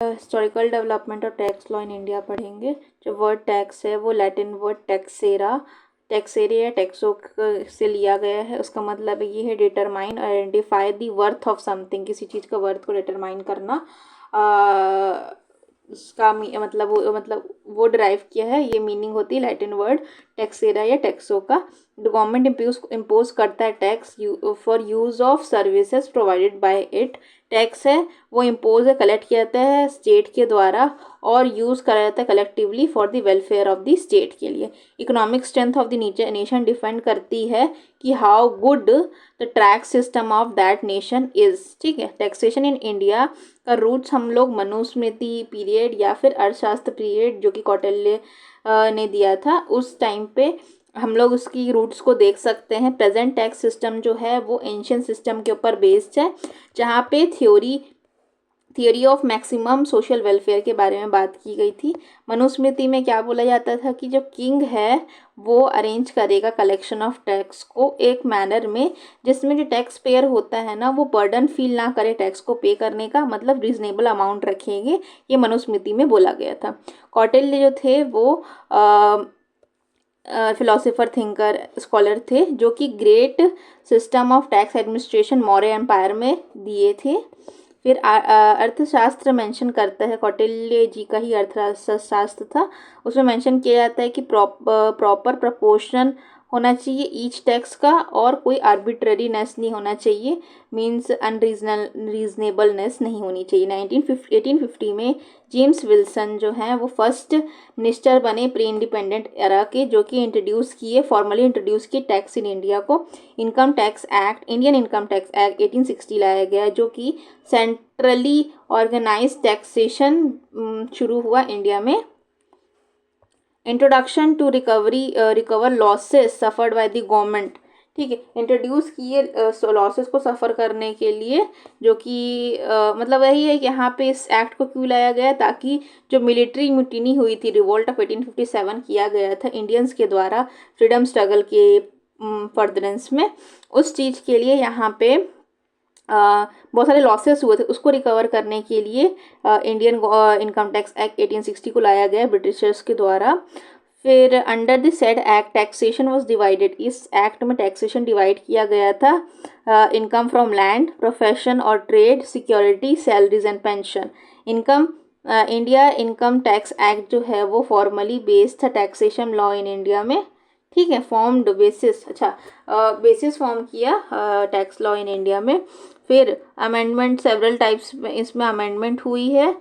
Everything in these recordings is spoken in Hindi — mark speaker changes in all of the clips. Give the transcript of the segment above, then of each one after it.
Speaker 1: Historical development of tax law in India पढ़ेंगे। जो वर्ड टैक्स है वो लैटिन वर्ड टैक्सेरा या टैक्सो से लिया गया है। उसका मतलब ये है determine identify the worth of something, किसी चीज़ का वर्थ को डिटरमाइन करना। उसका मतलब वो डिराइव किया है, ये मीनिंग होती है लैटिन वर्ड टैक्सेरा या टैक्सो का। गवर्नमेंट इम्पोज करता है tax for use of services provided by it. Tax है वो इम्पोज है, कलेक्ट किया जाता है स्टेट के द्वारा और यूज़ करा जाता है collectively for the welfare of the state के लिए। Economic strength of the nation depend करती है कि how good the tax system of that nation is. ठीक है, टैक्सेशन इन इंडिया का रूट्स हम लोग मनुस्मृति पीरियड या फिर अर्थशास्त्र पीरियड जो कि कौटिल्य ने दिया था, उस टाइम पे हम लोग उसकी रूट्स को देख सकते हैं। प्रेजेंट टैक्स सिस्टम जो है वो एंशियंट सिस्टम के ऊपर बेस्ड है, जहाँ पे theory of maximum social welfare के बारे में बात की गई थी। मनुस्मृति में क्या बोला जाता था कि जो किंग है वो अरेंज करेगा कलेक्शन ऑफ टैक्स को एक मैनर में जिसमें जो टैक्स पेयर होता है ना वो बर्डन फील ना करे टैक्स को पे करने का, मतलब रीजनेबल अमाउंट रखेंगे, ये मनुस्मृति में बोला गया था। कौटिल्य जो थे वो फिलोसोफर थिंकर स्कॉलर थे जो कि great system of tax administration Maurya empire में दिए थे। फिर अर्थशास्त्र मेंशन करता है, कौटिल्य जी का ही अर्थशास्त्र था, उसमें मेंशन किया जाता है कि प्रॉपर प्रपोर्शन होना चाहिए ईच टैक्स का और कोई आर्बिट्ररीनेस नहीं होना चाहिए, मींस अनरीजनेबलनेस नहीं होनी चाहिए। 1850 में जेम्स विल्सन जो हैं वो फर्स्ट मिनिस्टर बने प्री इंडिपेंडेंट एरा के, जो कि फॉर्मली इंट्रोड्यूस किए टैक्स इन इंडिया को। Income tax act, Indian income tax act 1860 लाया गया, जो कि सेंट्रली ऑर्गेनाइज टैक्सेशन शुरू हुआ इंडिया में। Introduction to recover losses suffered by the government. ठीक है, इंट्रोड्यूस किए लॉसेस को सफ़र करने के लिए, जो कि मतलब वही है कि यहाँ पे इस एक्ट को क्यों लाया गया, ताकि जो मिलिट्री म्यूटिनी हुई थी, रिवोल्ट ऑफ 1857 किया गया था इंडियंस के द्वारा फ्रीडम स्ट्रगल के फर्दरेंस में, उस चीज़ के लिए यहाँ पे बहुत सारे लॉसेस हुए थे, उसको रिकवर करने के लिए इंडियन इनकम टैक्स एक्ट 1860 को लाया गया ब्रिटिशर्स के द्वारा। फिर under the said act taxation was divided, इस एक्ट में टैक्सेशन डिवाइड किया गया था। इनकम फ्रॉम लैंड, प्रोफेशन और trade, security, salaries and pension. India income tax act जो है वो फॉर्मली बेस्ड था टैक्सेशन लॉ इन इंडिया में। ठीक है, फॉर्म्ड बेसिस, बेसिस फॉर्म किया टैक्स लॉ इन इंडिया में। फिर अमेंडमेंट सेवरल टाइप्स में इसमें अमेंडमेंट हुई है।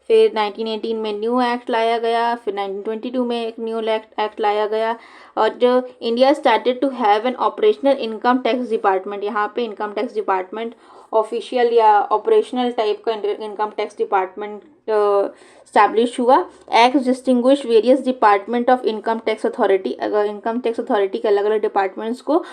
Speaker 1: फिर 1918 में न्यू एक्ट लाया गया, फिर 1922 में एक न्यू एक्ट लाया गया, और जो India started to have an operational income tax department, यहाँ पे इनकम टैक्स डिपार्टमेंट ऑफिशियल या ऑपरेशनल टाइप का इनकम टैक्स डिपार्टमेंट स्टैब्लिश हुआ। Act distinguish various department of income tax authority, अगर इनकम टैक्स अथॉरिटी के अलग अलग डिपार्टमेंट्स को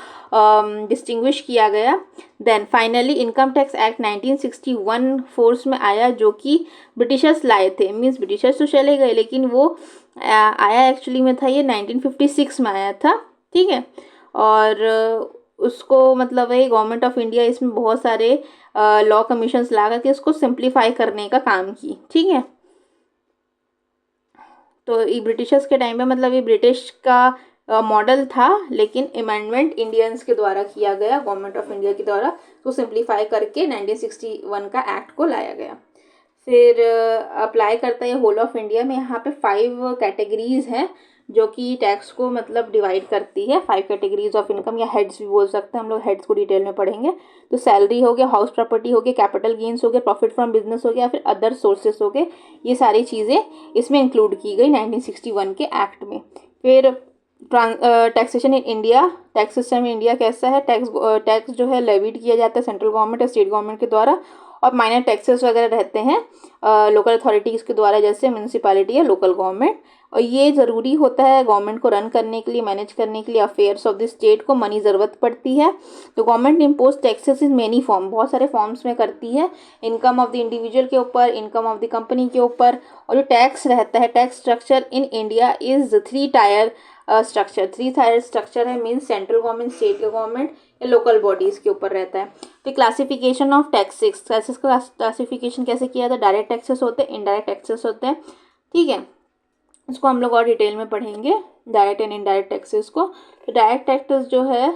Speaker 1: डिस्टिंग्विश किया गया। Then finally income tax act 1961 force में आया, जो कि ब्रिटिशर्स लाए थे, मीन्स ब्रिटिशर्स तो चले गए लेकिन वो आया एक्चुअली में था ये 1956 में आया था। ठीक है, और उसको मतलब वही गवर्नमेंट ऑफ इंडिया इसमें बहुत सारे लॉ कमीशंस ला करके उसको सिंप्लीफाई करने का काम की। ठीक है, तो ये ब्रिटिशर्स के टाइम पे मतलब ये ब्रिटिश का मॉडल था, लेकिन अमेंडमेंट इंडियंस के द्वारा किया गया, गवर्नमेंट ऑफ इंडिया के द्वारा, तो सिंप्लीफाई करके 1961 का एक्ट को लाया गया। फिर अप्लाई करता है होल ऑफ इंडिया में। यहाँ पे 5 कैटेगरीज हैं जो कि टैक्स को मतलब डिवाइड करती है। 5 कैटेगरीज ऑफ इनकम, या हेड्स भी बोल सकते हैं, हम लोग हेड्स को डिटेल में पढ़ेंगे। तो सैलरी हो गया, हाउस प्रॉपर्टी हो गया, कैपिटल गेन्स हो गया, प्रॉफिट फ्रॉम बिजनेस हो गया, फिर अदर सोर्सेस हो गए, ये सारी चीज़ें इसमें इंक्लूड की गई 1961 के एक्ट में। फिर taxation in India, tax system in India कैसा है, टैक्स जो है लेविड किया जाता है सेंट्रल गवर्नमेंट या स्टेट गवर्नमेंट के द्वारा, और माइनर टैक्सेस वगैरह रहते हैं लोकल अथॉरिटीज़ के द्वारा, जैसे म्यूनसिपैलिटी या लोकल गवर्नमेंट। और ये ज़रूरी होता है गवर्नमेंट को रन करने के लिए, मैनेज करने के लिए अफेयर्स ऑफ द स्टेट को मनी ज़रूरत पड़ती है। तो government impose taxes in many form, बहुत सारे फॉर्म्स में करती है, इनकम ऑफ द इंडिविजुअल के ऊपर, इनकम ऑफ द कंपनी के ऊपर। और जो टैक्स रहता है, tax structure in India is 3 tier structure. Three sided structure है means central government, state government या लोकल बॉडीज़ के ऊपर रहता है। तो क्लासिफिकेशन ऑफ टैक्सेस, टैक्सेस का क्लासिफिकेशन कैसे किया था, डायरेक्ट टैक्सेस होते हैं, इनडायरेक्ट टैक्सेस होते हैं, ठीक है। इसको हम लोग और डिटेल में पढ़ेंगे डायरेक्ट एंड इनडायरेक्ट टैक्सेस को। तो डायरेक्ट टैक्सेस जो है